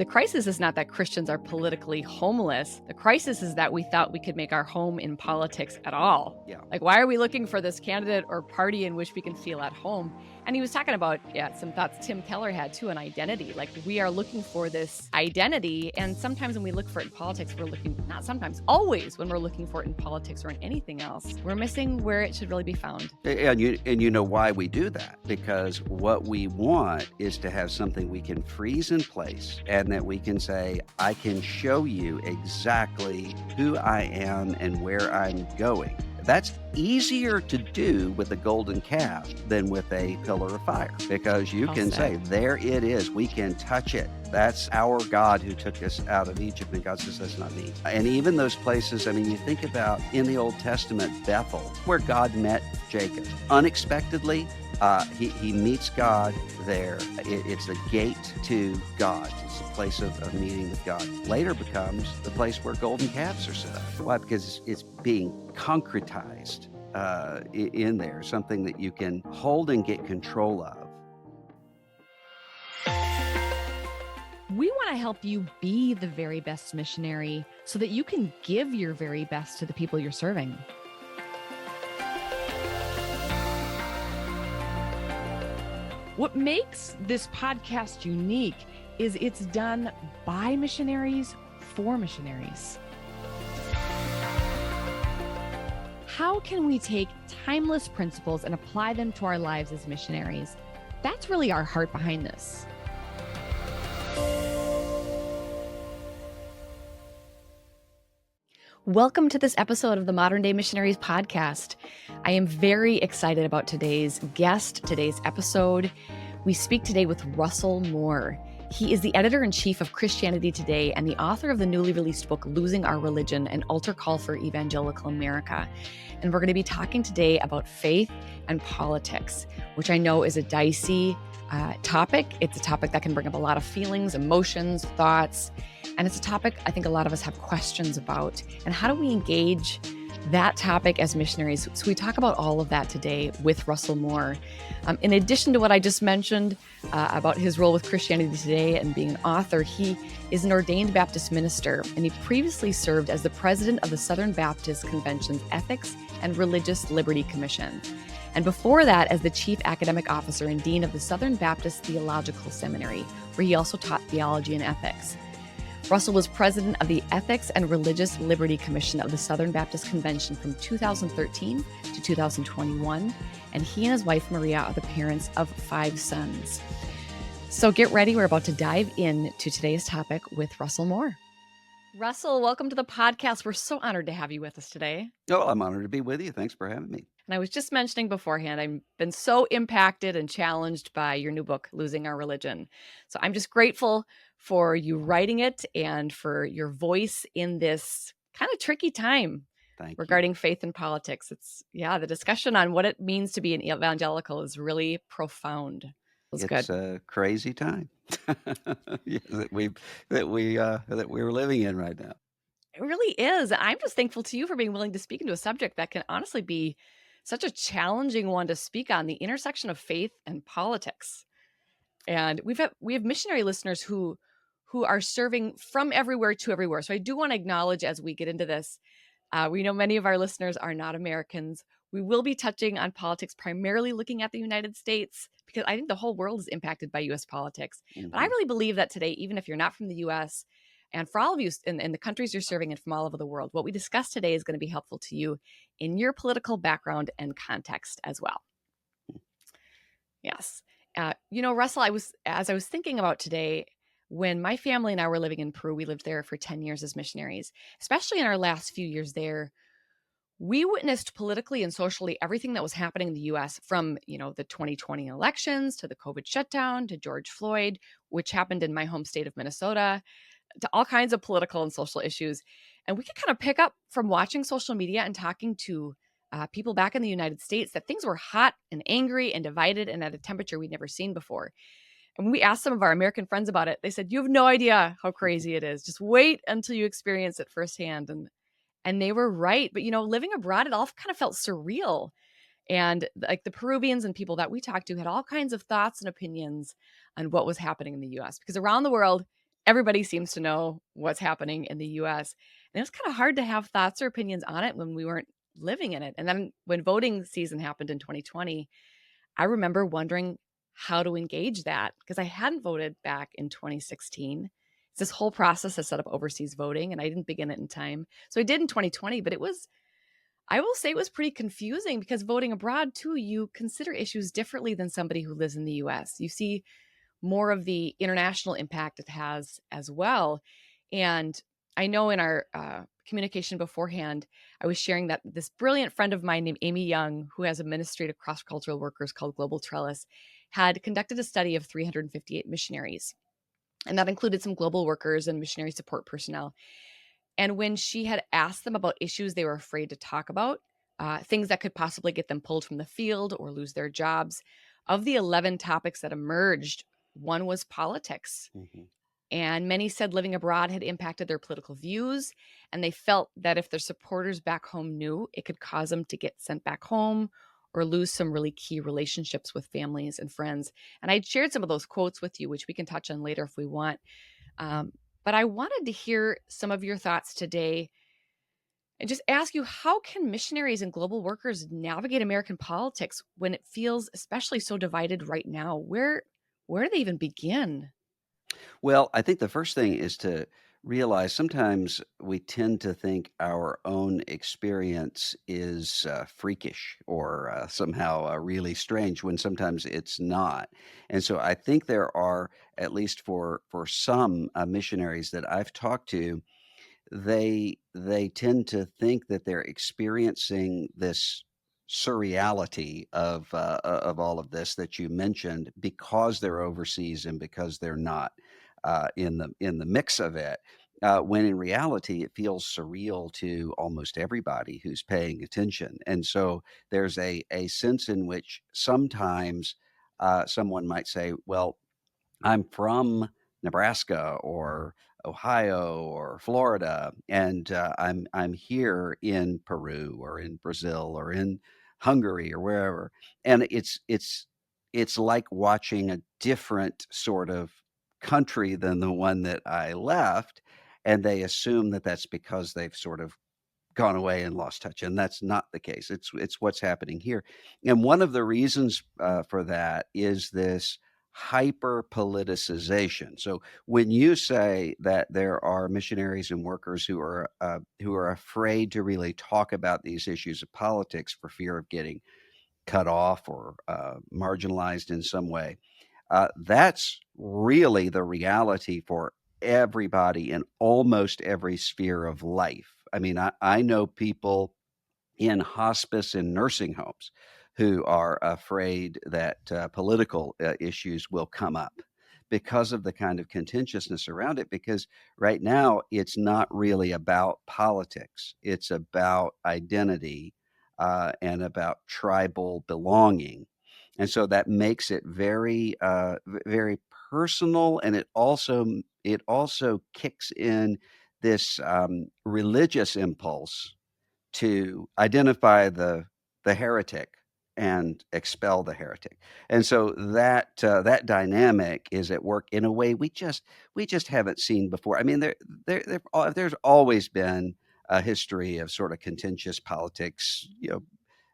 The crisis is not that Christians are politically homeless. The crisis is that we thought we could make our home in politics at all. Yeah. Like, why are we looking for this candidate or party in which we can feel at home? And he was talking about, some thoughts Tim Keller had too, an identity. Like, we are looking for this identity. And sometimes when we look for it in politics, we're looking, not sometimes, always when we're looking for it in politics or in anything else, we're missing where it should really be found. And you know why we do that? Because what we want is to have something we can freeze in place and that we can say, I can show you exactly who I am and where I'm going. That's easier to do with a golden calf than with a pillar of fire, because you can say, there it is. We can touch it. That's our God who took us out of Egypt. And God says, that's not me. And even those places, I mean, you think about in the Old Testament, Bethel, where God met Jacob. Unexpectedly, he meets God there. It's the gate to God. It's the place of meeting with God. Later becomes the place where golden calves are set up. Why? Because it's being concretized in there, something that you can hold and get control of. We want to help you be the very best missionary so that you can give your very best to the people you're serving. What makes this podcast unique is it's done by missionaries for missionaries. How can we take timeless principles and apply them to our lives as missionaries? That's really our heart behind this. Welcome to this episode of the Modern Day Missionaries podcast. I am very excited about today's guest, today's episode. We speak today with Russell Moore. He is the editor-in-chief of Christianity Today and the author of the newly released book, Losing Our Religion, an altar call for evangelical America. And we're going to be talking today about faith and politics, which I know is a dicey topic. It's a topic that can bring up a lot of feelings, emotions, thoughts. And it's a topic I think a lot of us have questions about. And how do we engage that topic as missionaries? So we talk about all of that today with Russell Moore. In addition to what I just mentioned about his role with Christianity Today and being an author, he is an ordained Baptist minister, and he previously served as the president of the Southern Baptist Convention's Ethics and Religious Liberty Commission. And before that, as the chief academic officer and dean of the Southern Baptist Theological Seminary, where he also taught theology and ethics. Russell was president of the Ethics and Religious Liberty Commission of the Southern Baptist Convention from 2013 to 2021, and he and his wife, Maria, are the parents of 5 sons. So get ready. We're about to dive into today's topic with Russell Moore. Russell, welcome to the podcast. We're so honored to have you with us today. Oh, I'm honored to be with you. Thanks for having me. And I was just mentioning beforehand, I've been so impacted and challenged by your new book, Losing Our Religion. So I'm just grateful for you writing it and for your voice in this kind of tricky time regarding faith and politics. It's, the discussion on what it means to be an evangelical is really profound. It's a crazy time that we're living in right now. It really is. I'm just thankful to you for being willing to speak into a subject that can honestly be such a challenging one to speak on, the intersection of faith and politics. And we have missionary listeners who are serving from everywhere to everywhere. So I do want to acknowledge as we get into this, we know many of our listeners are not Americans. We will be touching on politics, primarily looking at the United States, because I think the whole world is impacted by U.S. politics. Mm-hmm. But I really believe that today, even if you're not from the U.S., and for all of you in the countries you're serving and from all over the world, what we discuss today is going to be helpful to you in your political background and context as well. Yes. Russell, as I was thinking about today, when my family and I were living in Peru, we lived there for 10 years as missionaries, especially in our last few years there. We witnessed politically and socially everything that was happening in the U.S. from, the 2020 elections to the COVID shutdown to George Floyd, which happened in my home state of Minnesota, to all kinds of political and social issues. And we could kind of pick up from watching social media and talking to people back in the United States that things were hot and angry and divided and at a temperature we'd never seen before. And when we asked some of our American friends about it, they said, you have no idea how crazy it is. Just wait until you experience it firsthand. And they were right. But, living abroad, it all kind of felt surreal. And like the Peruvians and people that we talked to had all kinds of thoughts and opinions on what was happening in the U.S. Because around the world, everybody seems to know what's happening in the US. And it was kind of hard to have thoughts or opinions on it when we weren't living in it. And then when voting season happened in 2020, I remember wondering how to engage that because I hadn't voted back in 2016. This whole process has set up overseas voting and I didn't begin it in time. So I did in 2020, but I will say it was pretty confusing because voting abroad too, you consider issues differently than somebody who lives in the US. You see more of the international impact it has as well. And I know in our communication beforehand, I was sharing that this brilliant friend of mine named Amy Young, who has administrative cross cultural workers called Global Trellis, had conducted a study of 358 missionaries. And that included some global workers and missionary support personnel. And when she had asked them about issues they were afraid to talk about, things that could possibly get them pulled from the field or lose their jobs, of the 11 topics that emerged, one was politics. Mhm. And many said living abroad had impacted their political views. And they felt that if their supporters back home knew, it could cause them to get sent back home or lose some really key relationships with families and friends. And I shared some of those quotes with you, which we can touch on later if we want. Um, but I wanted to hear some of your thoughts today and just ask you, how can missionaries and global workers navigate American politics when it feels especially so divided right now? Where do they even begin? Well, I think the first thing is to realize sometimes we tend to think our own experience is freakish or somehow really strange when sometimes it's not. And so I think there are, at least for some missionaries that I've talked to, they tend to think that they're experiencing this surreality of all of this that you mentioned because they're overseas and because they're not in the mix of it. When in reality, it feels surreal to almost everybody who's paying attention, and so there's a sense in which sometimes someone might say, "Well, I'm from Nebraska or Ohio or Florida, and I'm here in Peru or in Brazil or in Hungary or wherever." And it's like watching a different sort of country than the one that I left, and they assume that that's because they've sort of gone away and lost touch, and that's not the case. It's what's happening here, and one of the reasons for that is this hyper politicization. So when you say that there are missionaries and workers who are afraid to really talk about these issues of politics for fear of getting cut off or marginalized in some way, that's really the reality for everybody in almost every sphere of life. I mean, I know people in hospice and nursing homes who are afraid that political issues will come up because of the kind of contentiousness around it. Because right now, it's not really about politics, it's about identity and about tribal belonging. And so that makes it very, very personal, and it also kicks in this religious impulse to identify the heretic and expel the heretic. And so that dynamic is at work in a way we just haven't seen before. I mean, there's always been a history of sort of contentious politics, you know,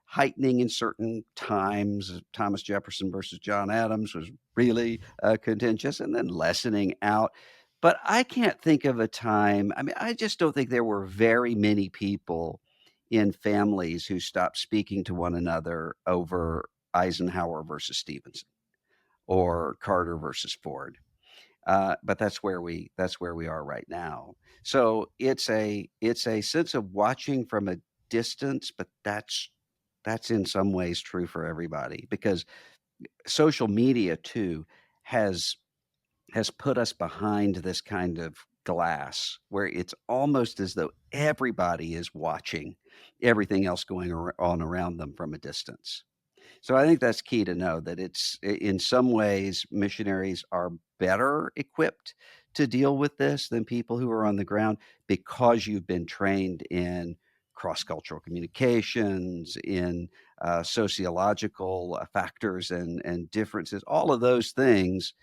heightening in certain times. Thomas Jefferson versus John Adams was really contentious, and then lessening out. But I can't think of a time. I mean, I just don't think there were very many people in families who stopped speaking to one another over Eisenhower versus Stevenson or Carter versus Ford. But that's where we are right now. So it's a sense of watching from a distance, but that's in some ways true for everybody because social media too has has put us behind this kind of glass where it's almost as though everybody is watching everything else going on around them from a distance. So I think that's key to know that in some ways, missionaries are better equipped to deal with this than people who are on the ground because you've been trained in cross-cultural communications, in sociological factors and differences. All of those things,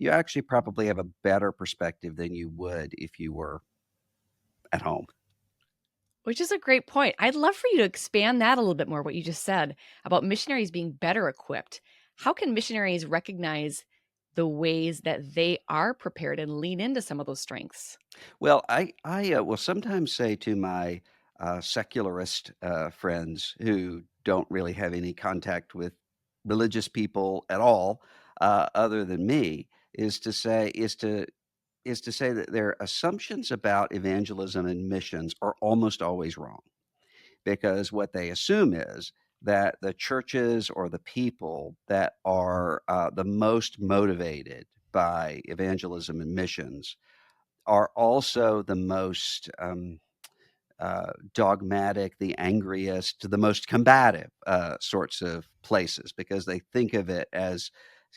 you actually probably have a better perspective than you would if you were at home. Which is a great point. I'd love for you to expand that a little bit more, what you just said about missionaries being better equipped. How can missionaries recognize the ways that they are prepared and lean into some of those strengths? Well, I will sometimes say to my secularist friends who don't really have any contact with religious people at all, other than me, is to say that their assumptions about evangelism and missions are almost always wrong, because what they assume is that the churches or the people that are the most motivated by evangelism and missions are also the most dogmatic, the angriest, the most combative sorts of places, because they think of it as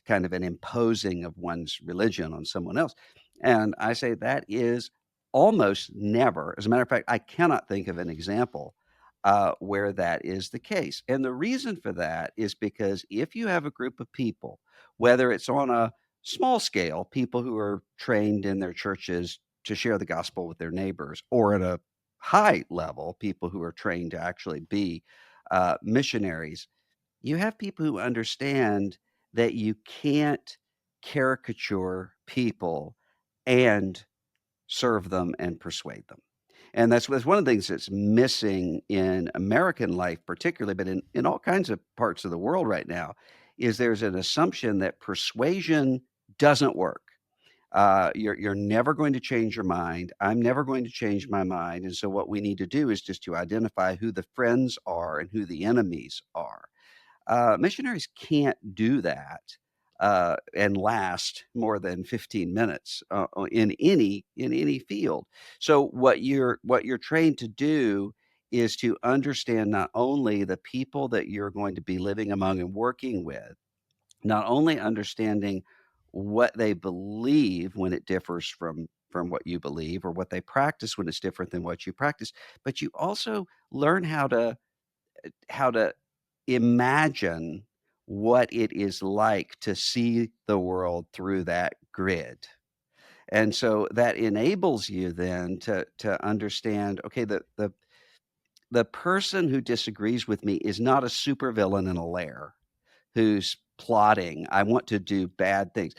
kind of an imposing of one's religion on someone else. And I say that is almost never, as a matter of fact, I cannot think of an example where that is the case. And the reason for that is because if you have a group of people, whether it's on a small scale, people who are trained in their churches to share the gospel with their neighbors, or at a high level, people who are trained to actually be missionaries, you have people who understand that you can't caricature people and serve them and persuade them. And that's one of the things that's missing in American life, particularly, but in all kinds of parts of the world right now, is there's an assumption that persuasion doesn't work. You're never going to change your mind. I'm never going to change my mind. And so what we need to do is just to identify who the friends are and who the enemies are. Missionaries can't do that and last more than 15 minutes in any field. So what you're trained to do is to understand not only the people that you're going to be living among and working with, not only understanding what they believe when it differs from what you believe, or what they practice when it's different than what you practice, but you also learn how to imagine what it is like to see the world through that grid. And so that enables you then to understand, okay, the person who disagrees with me is not a supervillain in a lair who's plotting, I want to do bad things.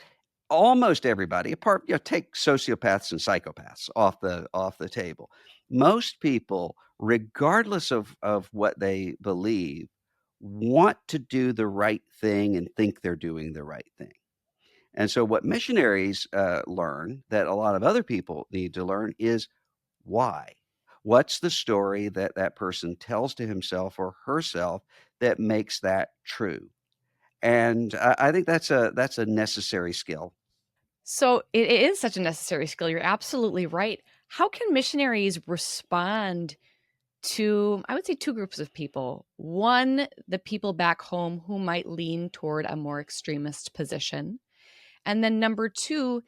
Almost everybody, apart, take sociopaths and psychopaths off the table. Most people, regardless of what they believe, want to do the right thing and think they're doing the right thing. And so what missionaries, learn that a lot of other people need to learn is why. What's the story that that person tells to himself or herself that makes that true? And I think that's a necessary skill. So it is such a necessary skill. You're absolutely right. How can missionaries respond to, I would say, two groups of people? One, the people back home who might lean toward a more extremist position. And then number two,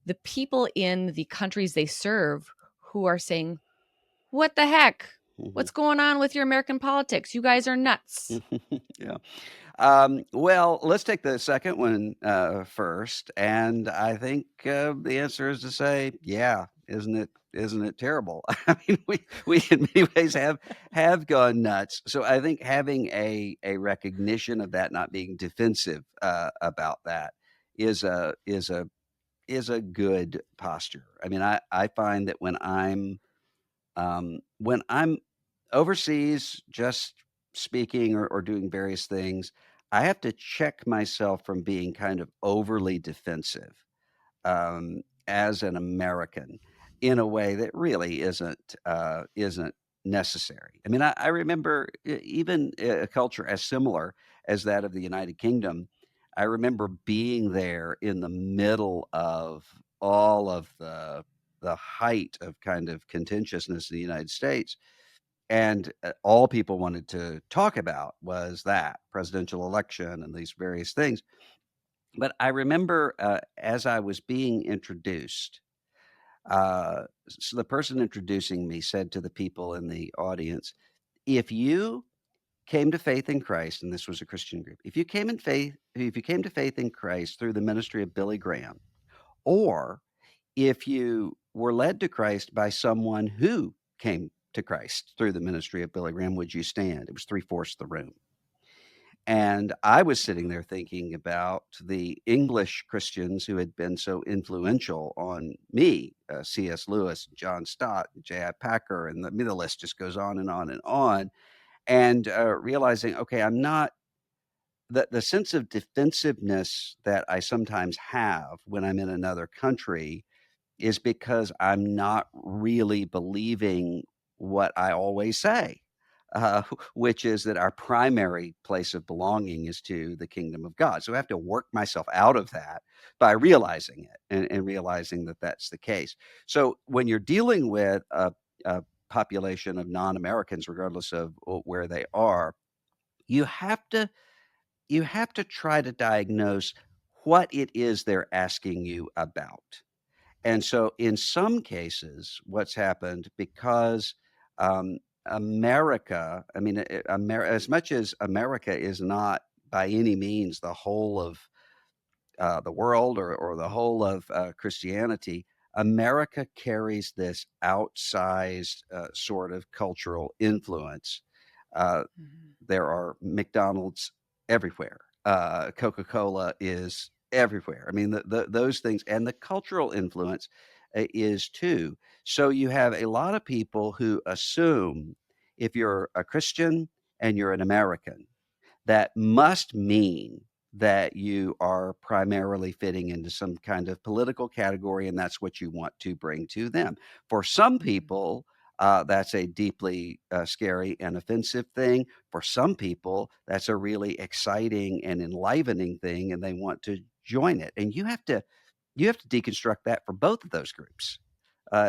the people in the countries they serve who are saying, "What the heck? Mhm. What's going on with your American politics? You guys are nuts." Yeah. Well, let's take the second one first, and I think the answer is to say, yeah, isn't it terrible? I mean, we in many ways have gone nuts. So I think having a recognition of that, not being defensive about that, is a good posture. I mean, I find that when I'm overseas, just speaking or doing various things, I have to check myself from being kind of overly defensive, as an American, in a way that really isn't necessary. I mean, I remember even a culture as similar as that of the United Kingdom. I remember being there in the middle of all of the height of kind of contentiousness in the United States, and all people wanted to talk about was that presidential election and these various things. But I remember as I was being introduced, so the person introducing me said to the people in the audience, "If you came to faith in Christ," and this was a Christian group, if you came to faith in Christ through the ministry of Billy Graham, or if you were led to Christ by someone who came to Christ through the ministry of Billy Graham, would you stand? It was three-fourths of the room. And I was sitting there thinking about the English Christians who had been so influential on me, C.S. Lewis, John Stott, J.I. Packer, and the list just goes on and on and on. And realizing, okay, I'm not the sense of defensiveness that I sometimes have when I'm in another country is because I'm not really believing what I always say, which is that our primary place of belonging is to the kingdom of God. So I have to work myself out of that by realizing it and realizing that that's the case. So when you're dealing with a population of non-Americans, regardless of where they are, you have to you have to try to diagnose what it is they're asking you about. And so in some cases, what's happened because, um, America, I mean, as much as America is not by any means the whole of the world or the whole of Christianity, America carries this outsized sort of cultural influence. Uh, Mhm. there are McDonald's everywhere. Coca-Cola is everywhere. I mean, those things and the cultural influence is too. So you have a lot of people who assume if you're a Christian and you're an American, that must mean that you are primarily fitting into some kind of political category, and that's what you want to bring to them. For some Mhm. people, that's a deeply scary and offensive thing. For some people, that's a really exciting and enlivening thing, and they want to join it. And you have to deconstruct that for both of those groups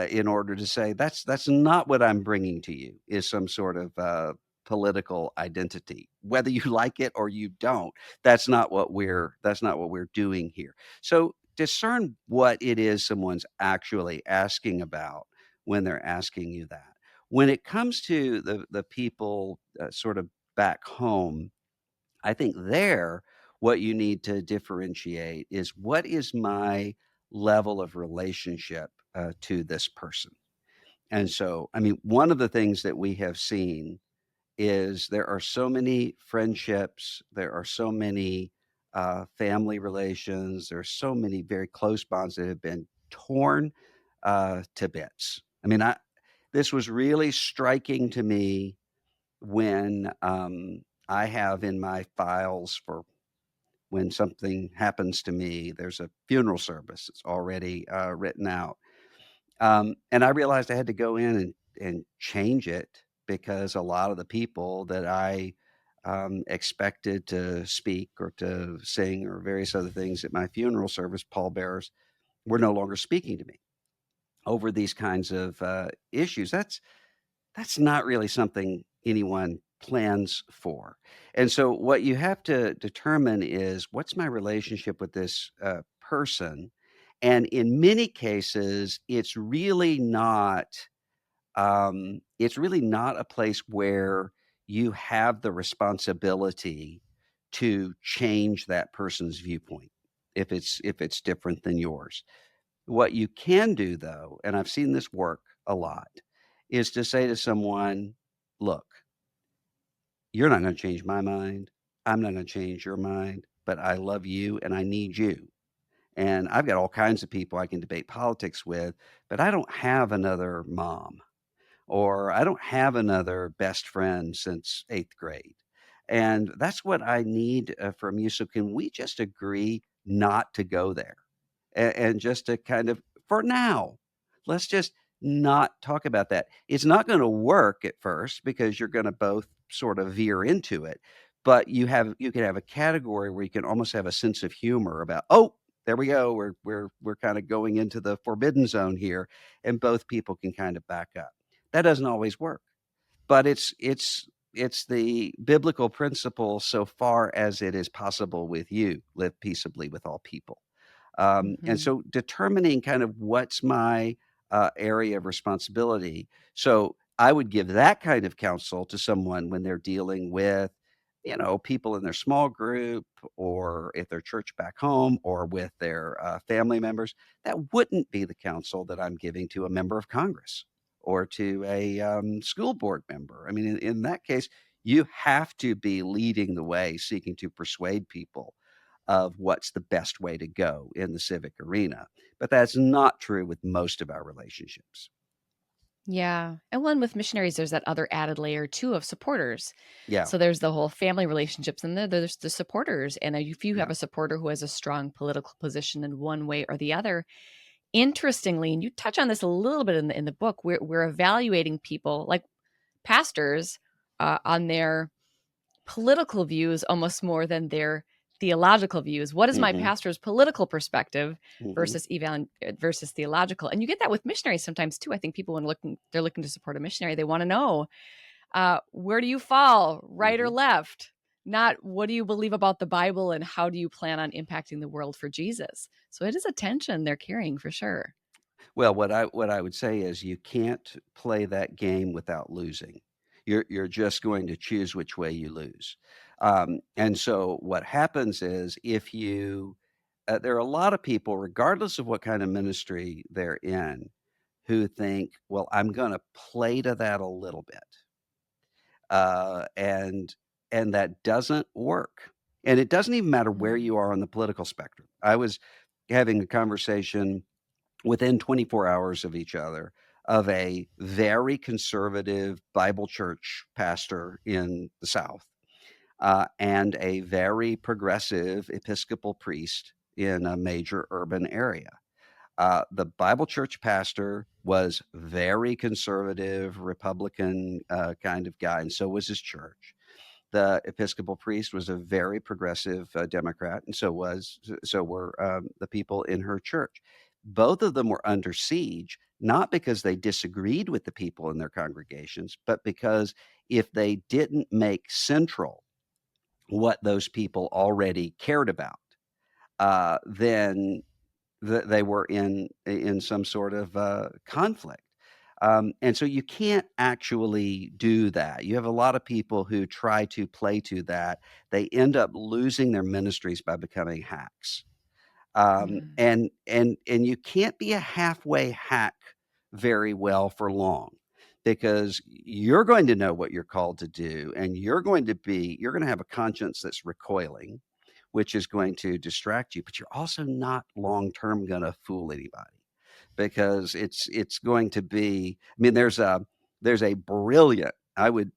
in order to say that's not what I'm bringing to you is some sort of political identity, whether you like it or you don't. That's not what we're doing here. So discern what it is someone's actually asking about when they're asking you that. When it comes to the people sort of back home, I think there, what you need to differentiate is what is my level of relationship to this person. And so, I mean, one of the things that we have seen is there are so many friendships, there are so many family relations, there are so many very close bonds that have been torn to bits. I mean, this was really striking to me when I have in my files for when something happens to me, there's a funeral service that's already written out. And I realized I had to go in and change it because a lot of the people that I expected to speak or to sing or various other things at my funeral service, pallbearers, were no longer speaking to me over these kinds of issues. That's not really something anyone plans for. And so what you have to determine is what's my relationship with this person? And in many cases, it's really not a place where you have the responsibility to change that person's viewpoint if it's different than yours. What you can do, though, and I've seen this work a lot, is to say to someone, "Look, you're not gonna change my mind. I'm not gonna change your mind, but I love you and I need you. And I've got all kinds of people I can debate politics with, but I don't have another mom or I don't have another best friend since 8th grade. And that's what I need from you. So can we just agree not to go there and just to kind of, for now, let's just not talk about that. It's not going to work at first because you're going to both sort of veer into it. But you can have a category where you can almost have a sense of humor about, oh, there we go. We're kind of going into the forbidden zone here, and both people can kind of back up. That doesn't always work, but it's the biblical principle so far as it is possible with you, live peaceably with all people. And Mhm. so determining kind of what's my area of responsibility. So I would give that kind of counsel to someone when they're dealing with people in their small group, or at their church back home, or with their family members. That wouldn't be the counsel that I'm giving to a member of Congress or to a school board member. I mean, in that case, you have to be leading the way, seeking to persuade people of what's the best way to go in the civic arena. But that's not true with most of our relationships. Yeah. And one with missionaries, there's that other added layer too of supporters. Yeah, So there's the whole family relationships, and then there's the supporters. And if you have yeah. a supporter who has a strong political position in one way or the other, interestingly, and you touch on this a little bit in the book, we're evaluating people like pastors on their political views almost more than their theological views. What is my Hmm. pastor's political perspective Hmm. versus theological? And you get that with missionaries sometimes too. I think people when they're looking to support a missionary, they want to know where do you fall, right or Hmm. left? Not what do you believe about the Bible and how do you plan on impacting the world for Jesus? So it is a tension they're carrying for sure. Well, what I would say is you can't play that game without losing. You're just going to choose which way you lose. And so what happens is if you there are a lot of people, regardless of what kind of ministry they're in, who think, well, I'm going to play to that a little bit, uh, and and that doesn't work. And it doesn't even matter where Mm, you are on the political spectrum. I was having a conversation within 24 hours of each other of a very conservative Bible church pastor in the South, and a very progressive Episcopal priest in a major urban area. The Bible church pastor was very conservative, Republican kind of guy, and so was his church. The Episcopal priest was a very progressive Democrat, and so were the people in her church. Both of them were under siege, not because they disagreed with the people in their congregations, but because if they didn't make central what those people already cared about, then they were in some sort of conflict. And so you can't actually do that. You have a lot of people who try to play to that. They end up losing their ministries by becoming hacks. mm, And you can't be a halfway hack very well for long, because you're going to know what you're called to do, and you're going to have a conscience that's recoiling, which is going to distract you, but you're also not long term going to fool anybody, because it's going to be, I mean, there's a brilliant, I would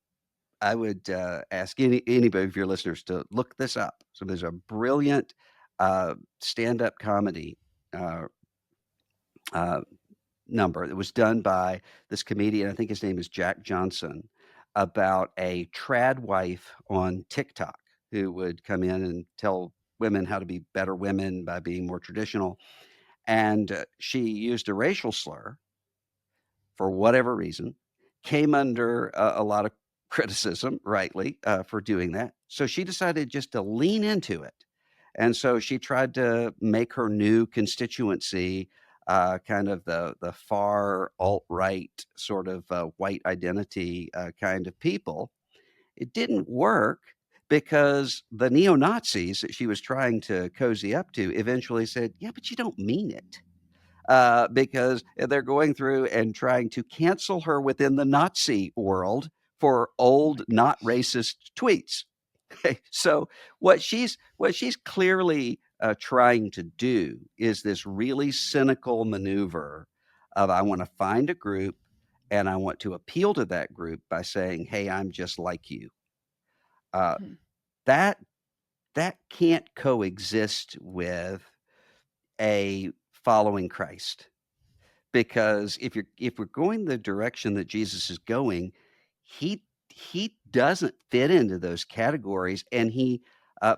ask anybody of your listeners to look this up. So there's a brilliant stand-up comedy uh, uh, number that was done by this comedian. I think his name is Jack Johnson, about a trad wife on TikTok who would come in and tell women how to be better women by being more traditional. And she used a racial slur for whatever reason, came under a lot of criticism, rightly, for doing that. So she decided just to lean into it. And so she tried to make her new constituency kind of the far alt right sort of white identity kind of people. It didn't work, because the neo Nazis that she was trying to cozy up to eventually said, "Yeah, but you don't mean it," because they're going through and trying to cancel her within the Nazi world for oh my old, not gosh. racist tweets. Okay, so what she's clearly trying to do is this really cynical maneuver of, I want to find a group and I want to appeal to that group by saying, "Hey, I'm just like you." Uh, Hmm. that that can't coexist with a following Christ. Because if we're going the direction that Jesus is going, he doesn't fit into those categories, and he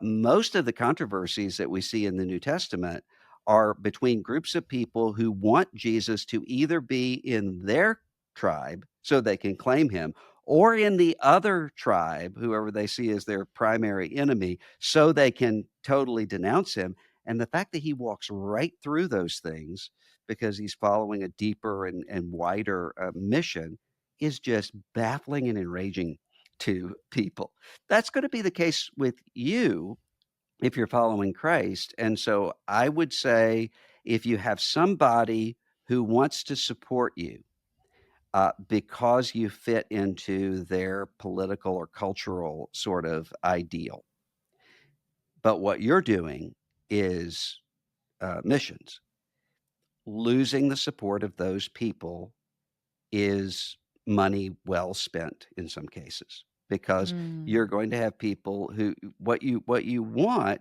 most of the controversies that we see in the New Testament are between groups of people who want Jesus to either be in their tribe so they can claim him, or in the other tribe, whoever they see as their primary enemy, so they can totally denounce him. And the fact that he walks right through those things because he's following a deeper and wider mission is just baffling and enraging to people. That's going to be the case with you if you're following Christ. And so I would say if you have somebody who wants to support you because you fit into their political or cultural sort of ideal, but what you're doing is missions, losing the support of those people is money well spent in some cases because you're Mm. going to have people who what you want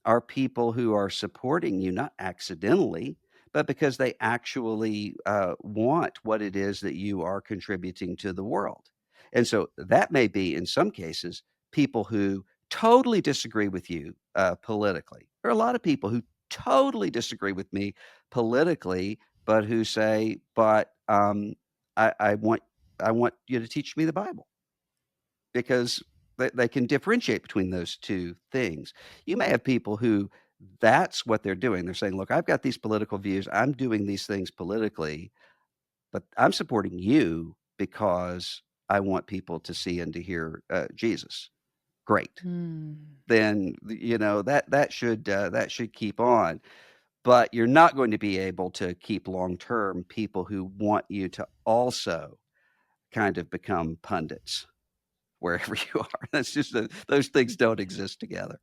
are people who are supporting you not accidentally but because they actually want what it is that you are contributing to the world. And so that may be in some cases people who totally disagree with you politically. There are a lot of people who totally disagree with me politically but who say but I want you to teach me the Bible because they can differentiate between those 2 things. You may have people who that's what they're doing. They're saying, "Look, I've got these political views. I'm doing these things politically, but I'm supporting you because I want people to see and to hear, Jesus." Great. Mm. Then, that should keep on, but you're not going to be able to keep long-term people who want you to also kind of become pundits wherever you are. That's just those things don't exist together.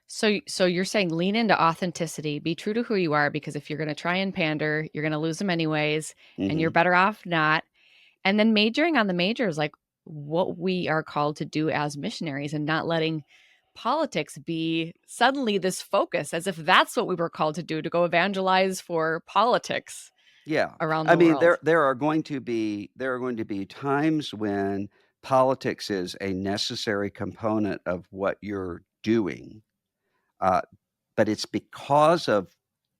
So you're saying lean into authenticity, be true to who you are, because if you're going to try and pander, you're going to lose them anyways, and you're Mhm. better off not. And then majoring on the majors, like what we are called to do as missionaries, and not letting politics be suddenly this focus, as if that's what we were called to do, to go evangelize for politics Yeah. around I the mean, world. there are going to be times when politics is a necessary component of what you're doing, uh, but it's because of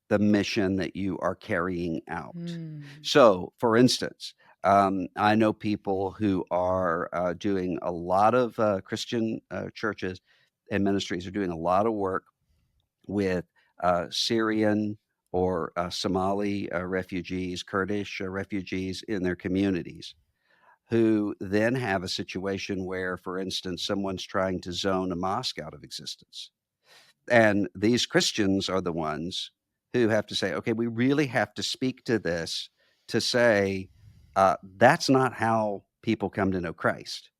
the mission that you are carrying out. Hmm. So, for instance, I know people who are doing a lot of Christian churches and ministries are doing a lot of work with Syrian or Somali refugees, Kurdish refugees in their communities, who then have a situation where, for instance, someone's trying to zone a mosque out of existence. And these Christians are the ones who have to say, okay, we really have to speak to this to say, that's not how people come to know Christ,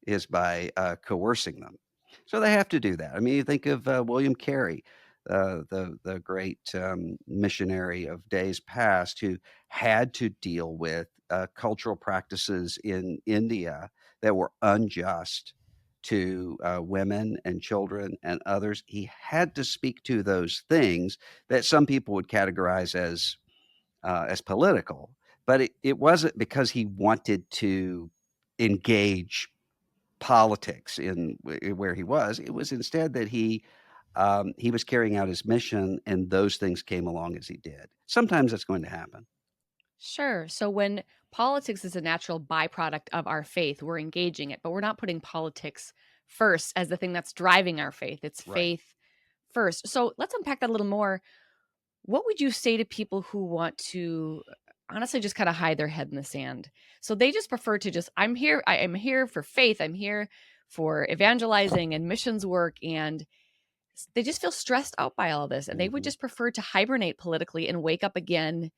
is by coercing them. So they have to do that. I mean, you think of William Carey, the great missionary of days past, who had to deal with cultural practices in India that were unjust to women and children and others. He had to speak to those things that some people would categorize as political, but it wasn't because he wanted to engage politics in where he was. It was instead that he was carrying out his mission, and those things came along as he did. Sometimes that's going to happen. Sure. So when politics is a natural byproduct of our faith, we're engaging it, but we're not putting politics first as the thing that's driving our faith. It's Right. faith first. So let's unpack that a little more. What would you say to people who want to honestly just kind of hide their head in the sand? So they just prefer to just, I'm here, I am here for faith, I'm here for evangelizing and missions work, and they just feel stressed out by all of this, and they would Hmm. just prefer to hibernate politically and wake up again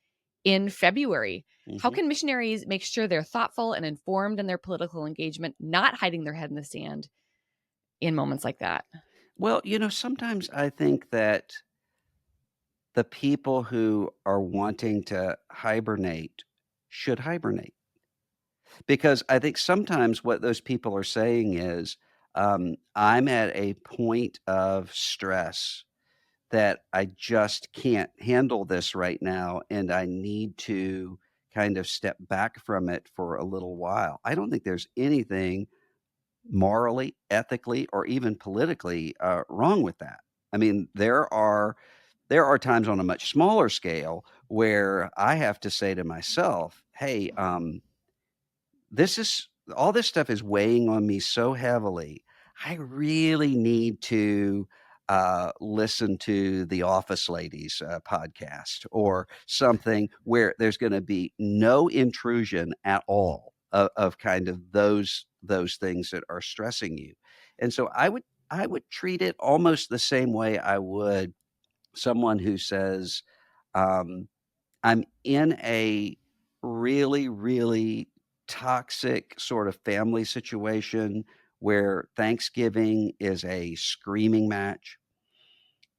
in February. How Hmm. can missionaries make sure they're thoughtful and informed in their political engagement, not hiding their head in the sand in moments like that? Well, sometimes I think that the people who are wanting to hibernate should hibernate. Because I think sometimes what those people are saying is, I'm at a point of stress that I just can't handle this right now, and I need to kind of step back from it for a little while. I don't think there's anything morally, ethically, or even politically wrong with that. I mean, there are times on a much smaller scale where I have to say to myself, "Hey, this is all this stuff is weighing on me so heavily. I really need to listen to the Office Ladies podcast or something where there's going to be no intrusion at all of kind of those those things that are stressing you. And so I would treat it almost the same way I would someone who says, um, I'm in a really, really toxic sort of family situation where Thanksgiving is a screaming match,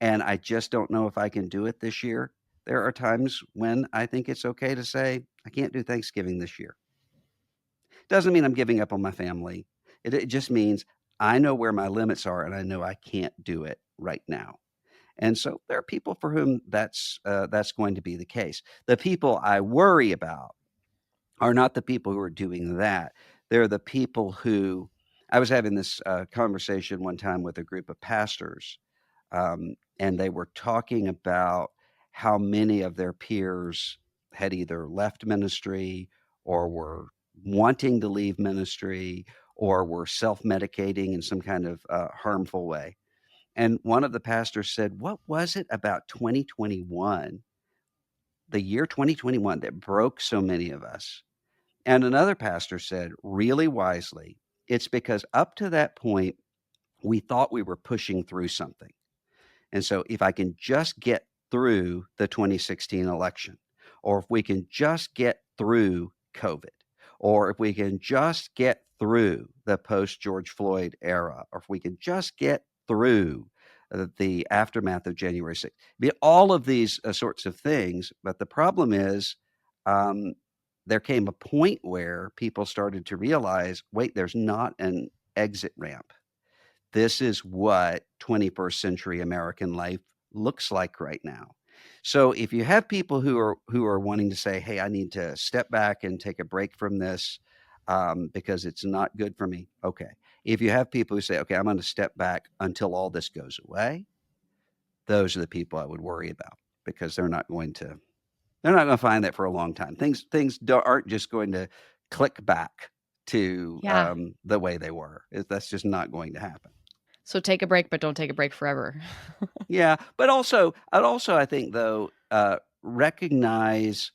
and I just don't know if I can do it this year. There are times when I think it's okay to say, I can't do Thanksgiving this year. Doesn't mean I'm giving up on my family. It just means I know where my limits are and I know I can't do it right now. And so there are people for whom that's going to be the case. The people I worry about are not the people who are doing that. They're the people who I was having this conversation one time with a group of pastors, and they were talking about how many of their peers had either left ministry or were wanting to leave ministry or were self medicating in some kind of harmful way. And one of the pastors said, what was it about 2021, the year 2021, that broke so many of us? And another pastor said, really wisely, it's because up to that point, we thought we were pushing through something. And so if I can just get through the 2016 election, or if we can just get through COVID, or if we can just get through the post George Floyd era, or if we can just get through the aftermath of January 6th, all of these sorts of things. But the problem is, um, there came a point where people started to realize, wait, there's not an exit ramp. This is what 21st century American life looks like right now. So if you have people who are wanting to say, "Hey, I need to step back and take a break from this because it's not good for me," okay. If you have people who say, "Okay, I'm going to step back until all this goes away," those are the people I would worry about because they're not going to find that for a long time. Aren't just going to click back to Yeah. the way they were. That's just not going to happen. So take a break, but don't take a break forever. Yeah, but I'd also, I think, though, recognize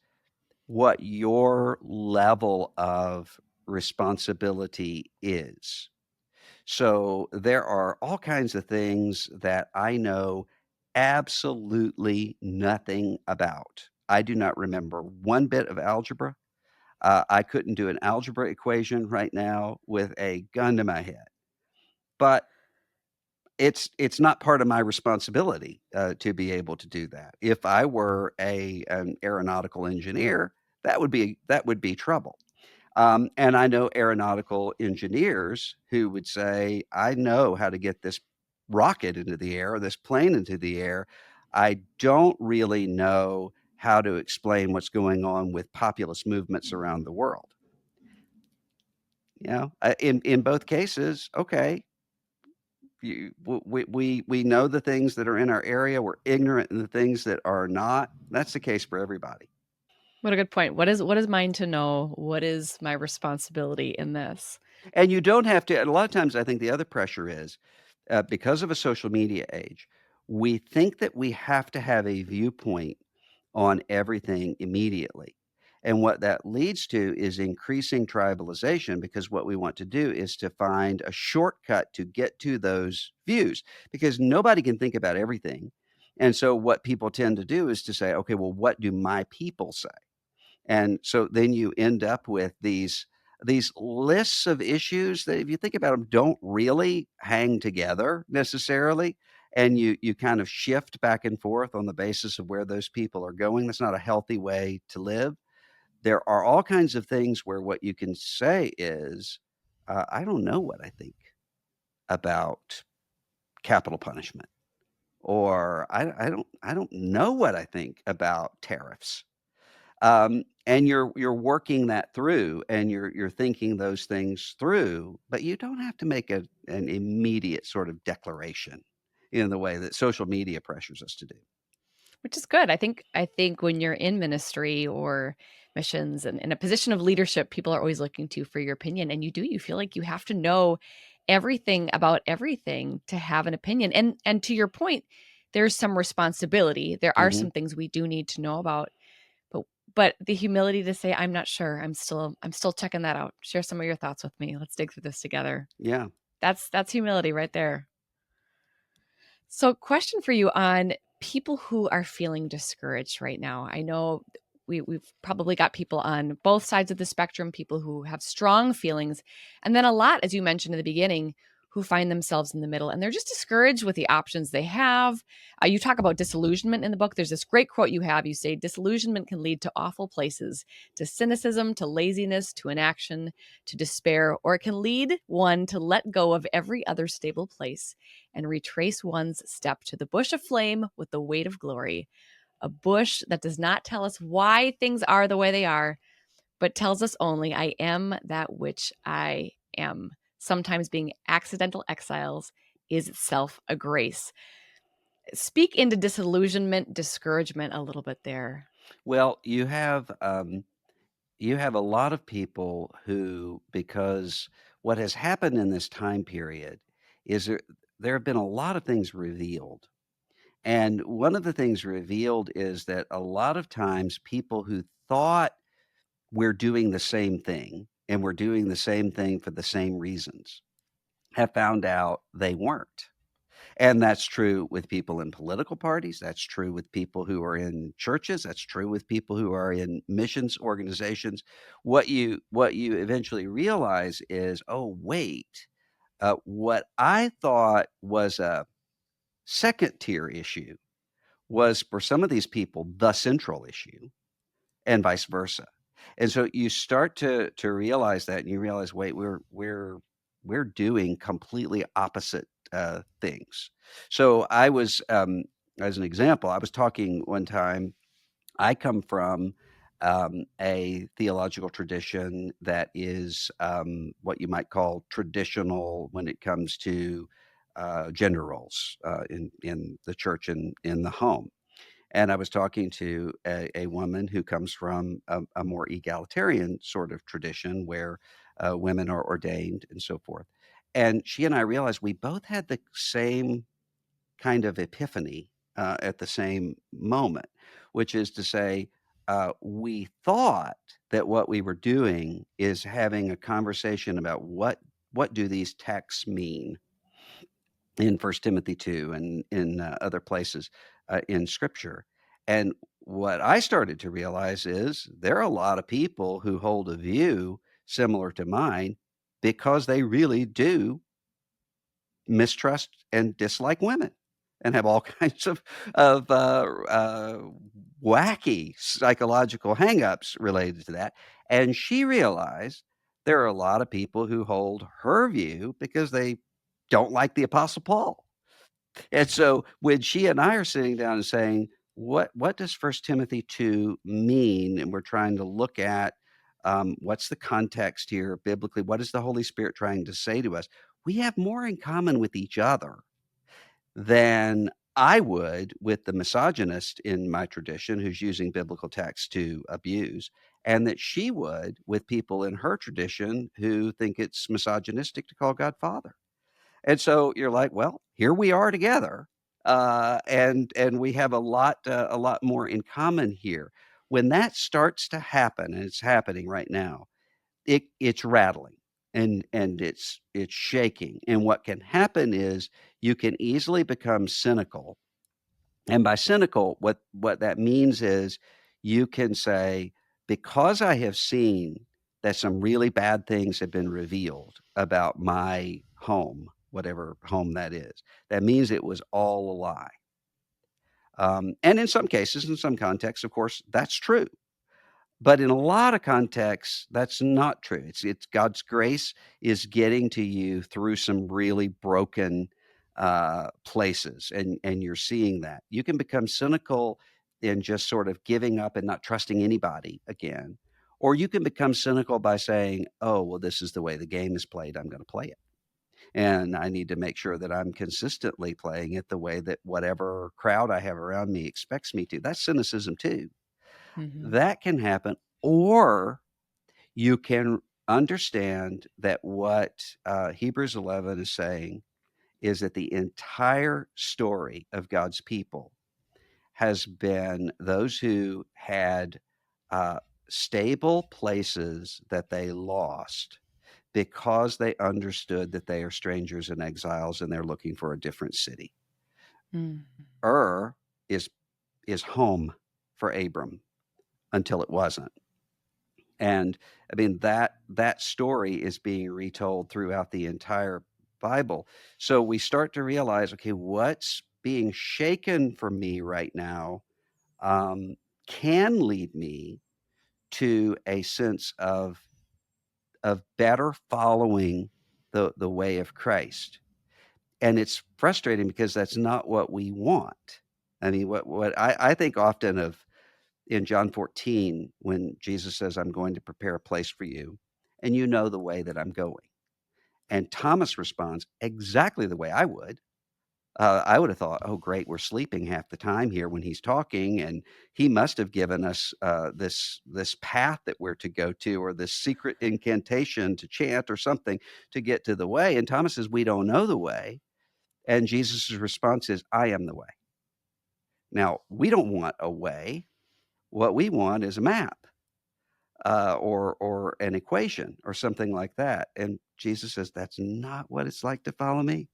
what your level of responsibility is. So there are all kinds of things that I know absolutely nothing about. I do not remember one bit of algebra. I couldn't do an algebra equation right now with a gun to my head. But it's not part of my responsibility, to be able to do that. If I were an aeronautical engineer, that would be trouble. And I know aeronautical engineers who would say, "I know how to get this rocket into the air or this plane into the air. I don't really know how to explain what's going on with populous movements around the world." In both cases, okay, we know the things that are in our area. We're ignorant in the things that are not. That's the case for everybody. What a good point. What is mine to know? What is my responsibility in this? And you don't have to. And a lot of times, I think the other pressure is because of a social media age, we think that we have to have a viewpoint on everything immediately. And what that leads to is increasing tribalization because what we want to do is to find a shortcut to get to those views because nobody can think about everything. And so what people tend to do is to say, okay, well, what do my people say? And so then you end up with these lists of issues that if you think about them don't really hang together necessarily, and you kind of shift back and forth on the basis of where those people are going. That's not a healthy way to live. There are all kinds of things where what you can say is, I don't know what I think about capital punishment, or I don't know what I think about tariffs. And you're working that through, and you're thinking those things through, but you don't have to make an immediate sort of declaration in the way that social media pressures us to do. Which is good. I think when you're in ministry or missions and in a position of leadership, people are always looking to you for your opinion. And you feel like you have to know everything about everything to have an opinion. And to your point, there's some responsibility. There are Mhm. some things we do need to know about, but but the humility to say, I'm not sure. I'm still checking that out. Share some of your thoughts with me. Let's dig through this together. Yeah. That's humility right there. So, question for you on people who are feeling discouraged right now. I know we've probably got people on both sides of the spectrum, people who have strong feelings, and then a lot, as you mentioned in the beginning, who find themselves in the middle and they're just discouraged with the options they have. You talk about disillusionment in the book. There's this great quote you have. You say, disillusionment can lead to awful places, to cynicism, to laziness, to inaction, to despair, or it can lead one to let go of every other stable place and retrace one's step to the bush of flame with the weight of glory, a bush that does not tell us why things are the way they are, but tells us only, I am that which I am. Sometimes being accidental exiles is itself a grace. Speak into disillusionment, discouragement a little bit there. Well, you have a lot of people who, because what has happened in this time period is there have been a lot of things revealed. And one of the things revealed is that a lot of times people who thought we're doing the same thing and we're doing the same thing for the same reasons have found out they weren't. And that's true with people in political parties. That's true with people who are in churches. That's true with people who are in missions organizations. What you eventually realize is, oh wait, what I thought was a second tier issue was for some of these people the central issue, and vice versa. And so you start to realize that, and you realize, wait, we're doing completely opposite things. So I was, as an example, I was talking one time. I come from a theological tradition that is what you might call traditional when it comes to gender roles in the church and in the home. And I was talking to a woman who comes from a more egalitarian sort of tradition where women are ordained and so forth. And she and I realized we both had the same kind of epiphany at the same moment, which is to say, we thought that what we were doing is having a conversation about what do these texts mean in First Timothy 2 and in other places in Scripture. And what I started to realize is there are a lot of people who hold a view similar to mine because they really do mistrust and dislike women and have all kinds of wacky psychological hangups related to that. And she realized there are a lot of people who hold her view because they don't like the Apostle Paul. And so when she and I are sitting down and saying, what does First Timothy 2 mean? And we're trying to look at what's the context here biblically? What is the Holy Spirit trying to say to us? We have more in common with each other than I would with the misogynist in my tradition who's using biblical text to abuse, and that she would with people in her tradition who think it's misogynistic to call God Father. And so you're like, well, here we are together, and we have a lot more in common here. When that starts to happen, and it's happening right now, it's rattling and it's shaking. And what can happen is you can easily become cynical. And by cynical, what that means is you can say, because I have seen that some really bad things have been revealed about my home, whatever home that is, that means it was all a lie. And in some cases, in some contexts, of course, that's true. But in a lot of contexts, that's not true. It's God's grace is getting to you through some really broken places, and you're seeing that. You can become cynical in just sort of giving up and not trusting anybody again, or you can become cynical by saying, "Oh, well, this is the way the game is played. I'm going to play it, and I need to make sure that I'm consistently playing it the way that whatever crowd I have around me expects me to." That's cynicism too. Hmm. That can happen, or you can understand that what Hebrews 11 is saying is that the entire story of God's people has been those who had uh, stable places that they lost because they understood that they are strangers and exiles and they're looking for a different city. Mm. Ur is is home for Abram until it wasn't. And I mean that story is being retold throughout the entire Bible. So we start to realize, okay, what's being shaken for me right now um, can lead me to a sense of better following the way of Christ. And it's frustrating because that's not what we want. I mean, what I think often of in John 14 when Jesus says, I'm going to prepare a place for you, and you know the way that I'm going. And Thomas responds exactly the way I would. I would have thought, oh, great, we're sleeping half the time here when he's talking, and he must have given us this path that we're to go to, or this secret incantation to chant, or something to get to the way. And Thomas says, we don't know the way. And Jesus' response is, I am the way. Now, we don't want a way. What we want is a map, or an equation or something like that. And Jesus says, that's not what it's like to follow me.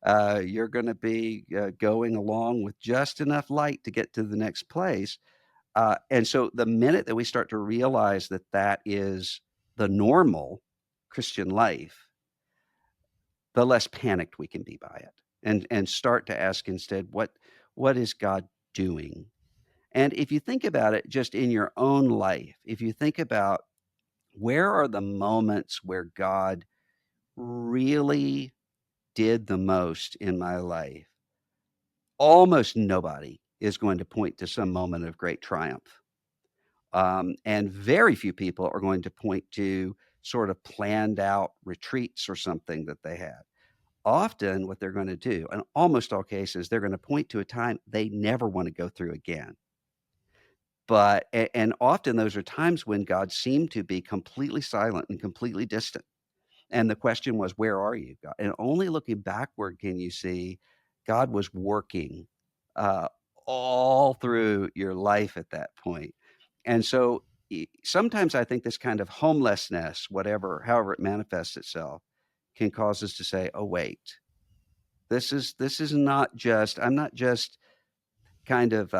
You're going to be going along with just enough light to get to the next place. And so the minute that we start to realize that that is the normal Christian life, the less panicked we can be by it, and start to ask instead, what is God doing? And if you think about it just in your own life, if you think about where are the moments where God really did the most in my life, almost nobody is going to point to some moment of great triumph. And very few people are going to point to sort of planned out retreats or something that they had. Often, what they're going to do, in almost all cases, they're going to point to a time they never want to go through again. And often those are times when God seemed to be completely silent and completely distant. And the question was, where are you, God? And only looking backward can you see God was working uh, all through your life at that point. And so sometimes I think this kind of homelessness, however it manifests itself, can cause us to say, oh, wait, this is not just, I'm not just kind of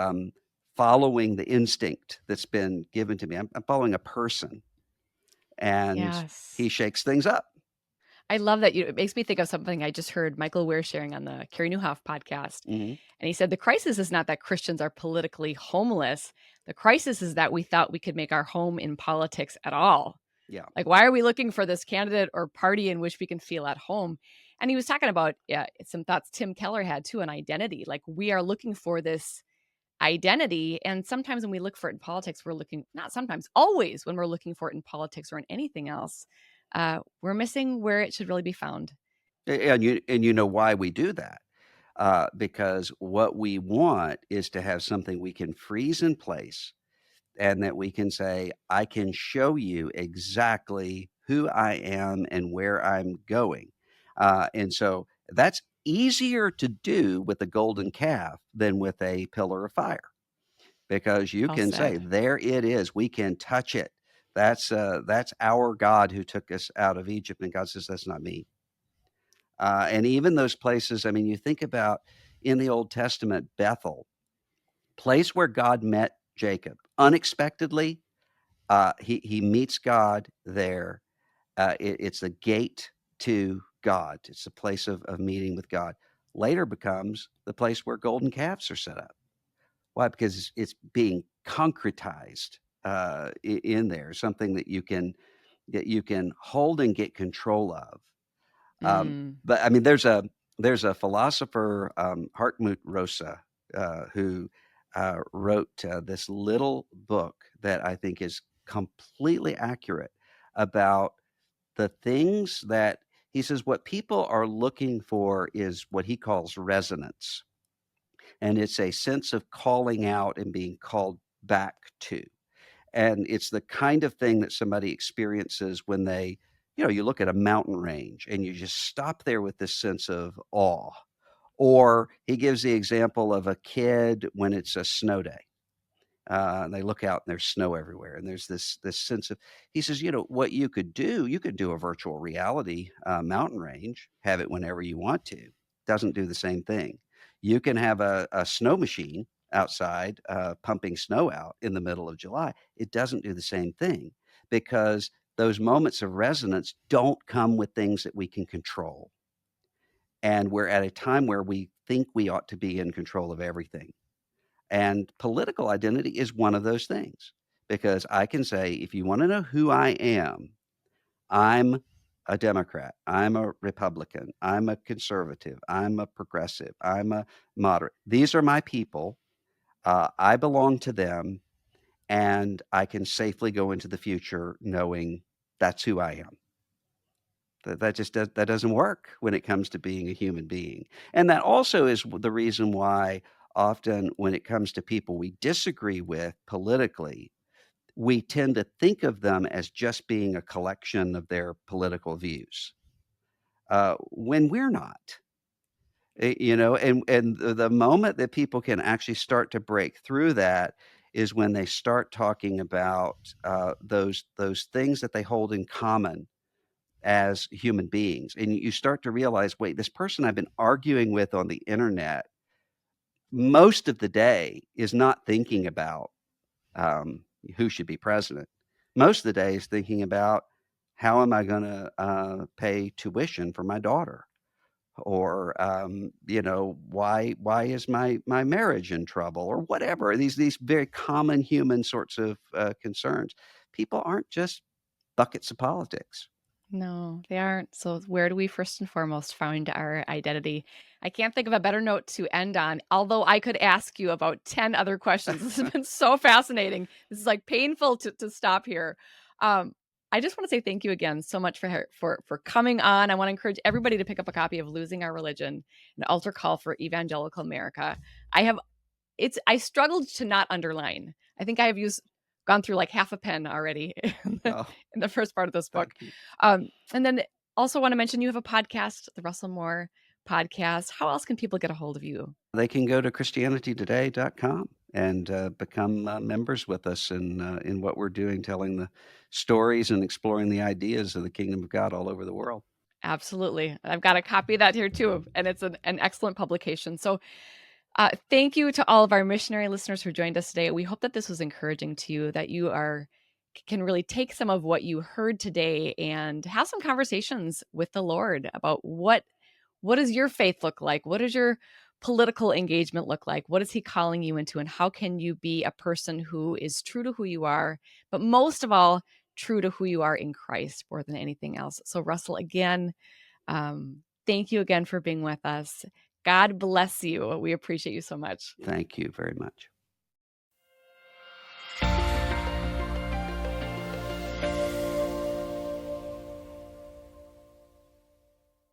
following the instinct that's been given to me. I'm following a person, and he Yes. shakes things up. I love that it makes me think of something I just heard Michael Weir sharing on the Carrie Newhoff podcast. Hmm. And he said, the crisis is not that Christians are politically homeless. The crisis is that we thought we could make our home in politics at all. Yeah. Like, why are we looking for this candidate or party in which we can feel at home? And he was talking about some thoughts Tim Keller had too, an identity. Like, we are looking for this identity. And sometimes when we look for it in politics, we're looking, not sometimes, always when we're looking for it in politics or in anything else, we're missing where it should really be found. And you know why we do that? Because what we want is to have something we can freeze in place, and that we can say, I can show you exactly who I am and where I'm going. And so that's easier to do with a golden calf than with a pillar of fire, because you Well can say, said. there it is. We can touch it. That's our God who took us out of Egypt. And God says, that's not me. And even those places, I mean, you think about in the Old Testament, Bethel, place where God met Jacob unexpectedly. He meets God there. It's the gate to God. It's the place of meeting with God. Later becomes the place where golden calves are set up. Why? Because it's being concretized in there, something that you can hold and get control of. Mm. But I mean, there's a philosopher, Hartmut Rosa, who wrote this little book that I think is completely accurate about the things that he says what people are looking for is what he calls resonance. And it's a sense of calling out and being called back to. And it's the kind of thing that somebody experiences when you look at a mountain range and you just stop there with this sense of awe. Or he gives the example of a kid when it's a snow day. And they look out and there's snow everywhere, and there's this sense of. He says, what you could do, you could do a virtual reality mountain range, have it whenever you want to. Doesn't do the same thing. You can have a snow machine outside pumping snow out in the middle of July. It doesn't do the same thing because those moments of resonance don't come with things that we can control. And we're at a time where we think we ought to be in control of everything. And political identity is one of those things because I can say, if you want to know who I am, I'm a Democrat, I'm a Republican, I'm a conservative, I'm a progressive, I'm a moderate. These are my people. I belong to them, and I can safely go into the future knowing that's who I am. That doesn't work when it comes to being a human being. And that also is the reason why often when it comes to people we disagree with politically, we tend to think of them as just being a collection of their political views, when we're not. And the moment that people can actually start to break through that is when they start talking about those things that they hold in common as human beings. And you start to realize, wait, this person I've been arguing with on the internet most of the day is not thinking about who should be president. Most of the day is thinking about how am I going to pay tuition for my daughter, or why is my marriage in trouble, or whatever. These very common human sorts of concerns. People aren't just buckets of politics. No, they aren't. So, where do we first and foremost find our identity? I can't think of a better note to end on, although I could ask you about 10 other questions. This has been so fascinating. This is like painful to stop here. Um, I just want to say thank you again so much for coming on. I want to encourage everybody to pick up a copy of Losing Our Religion, an altar call for evangelical America. I have I struggled to not underline. I think I have used gone through like half a pen already Oh, in the first part of this book. thank you. And then also want to mention you have a podcast, the Russell Moore podcast. How else can people get a hold of you? They can go to christianitytoday.com and become members with us in what we're doing, telling the stories and exploring the ideas of the kingdom of God all over the world. Absolutely. I've got a copy of that here too, and it's an excellent publication. So thank you to all of our missionary listeners who joined us today. We hope that this was encouraging to you, that you can really take some of what you heard today and have some conversations with the Lord about what does your faith look like? What does your political engagement look like? What is he calling you into? And how can you be a person who is true to who you are, but most of all, true to who you are in Christ more than anything else? So, Russell, again, thank you again for being with us. God bless you. We appreciate you so much. Thank you very much.